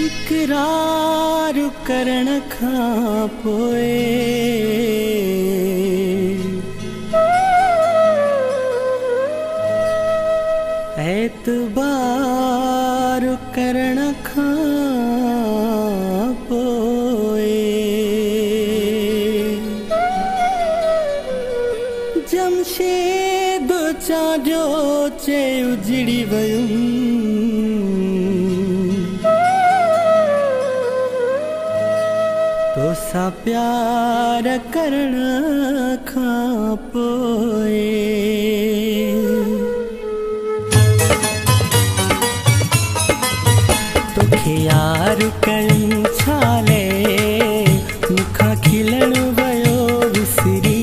इकरार करण खां पोइ एतबार करण खां पोइ जमशेद चांजो चे उजड़ी वयुम तोसा प्यार करण खां पोइ तोखे यार कयूं छाले मूंखां खिलण वियो विसरी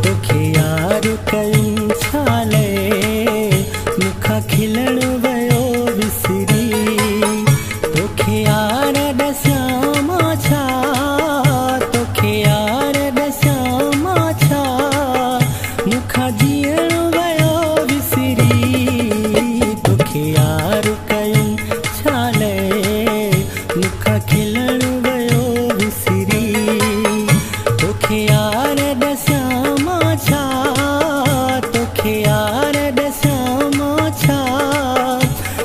तोखे यार कयूं छाले मूंखां खिलण वियो विसरी तोखे यार ॾसां मां छा तोखे यार ॾसां मां छा मूंखां जीअण वियो विसरी तोखे यार कयूं छाले मूंखां खिलण वियो विसरी तोखे यार ॾसां मां छा तोखे यार ॾसां मां छा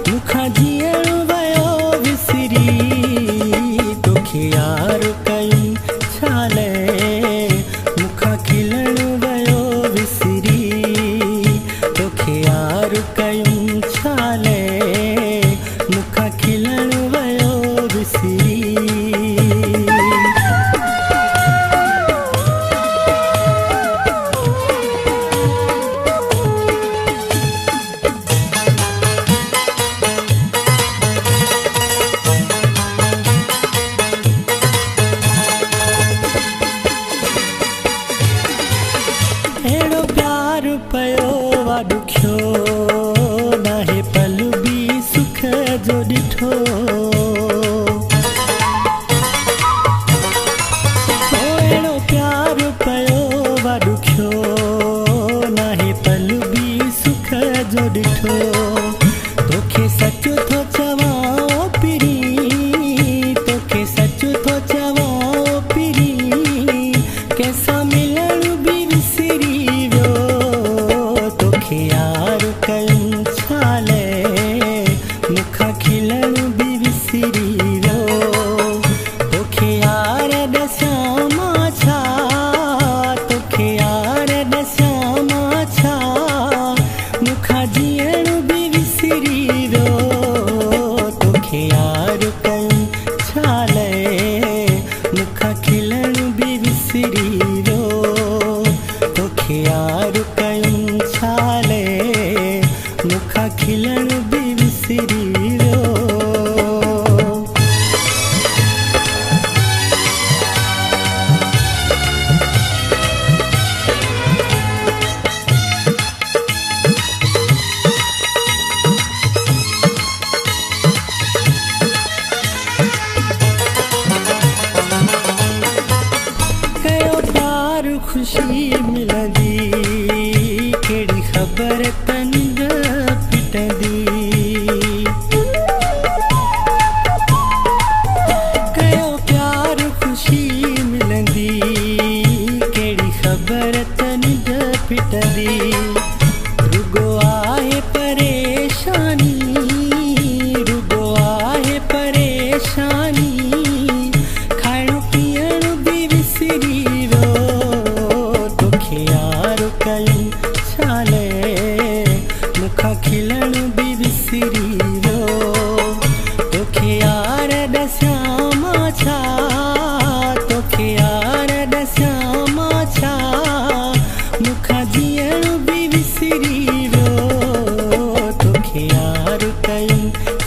मूंखां जीअण वियो विसरी तोखे यार कयूं छाले मूंखां खिलण वियो विसरी तोखे यार कयूं छाले मूंखां खिलण वियो विसरी अहिड़ो प्यार पयो वा ॾुखियो नाहे पल बि सुख जो ॾिठो अहिड़ो प्यार पयो वा ॾुखियो नाहे पल बि सुख जो ॾिठो तोखे सच थो चवां ओ पिरी तोखे सच थो चवां ओ पिरी कंहिंसां मिलण बि विसरी वियो तोखे यार कयूं छाले मूंखां खिलण बि विसरी वियो तोखे यार ॾसां मां छा तोखे यार ॾसां मां छा मूंखां जीअण बि विसरी वियो तोखे यार कयूं छाले मूंखां खिलण बि विसरी वियो तोखे यार कयूं छाले मूंखां खिलण बि विसरी वियो कयो प्यार ख़ुशी मिलंदी कहिड़ी ख़बर तंग पिटंदी कयो प्यार ख़ुशी मिलंदी कहिड़ी ख़बर तंग पिटंदी रुगो आहे परेशानी रुगो आहे परेशानी खाइण पीअण बि विसरी वियो तोखे यार कयूं छाले मूंखां खिलण बि विसरी वियो तोखे यार ॾसां मां छा तोखे यार ॾसां मां छा मूंखां जीअण बि विसरी वियो तोखे यार कयूं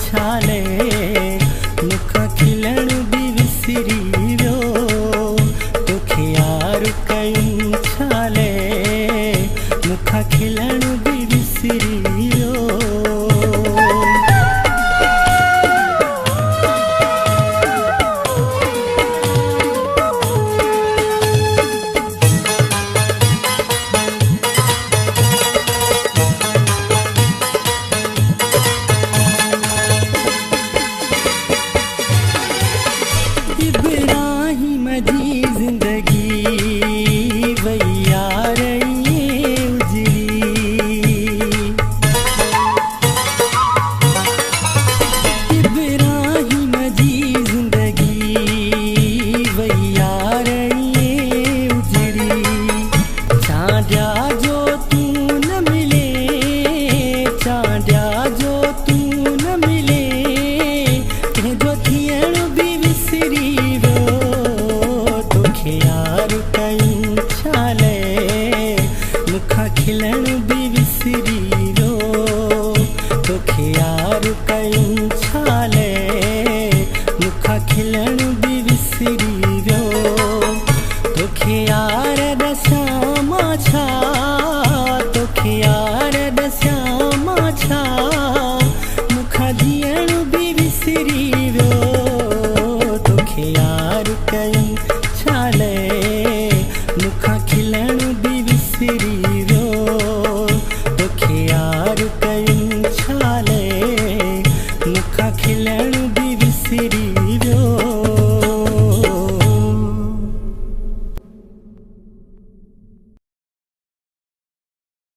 छाले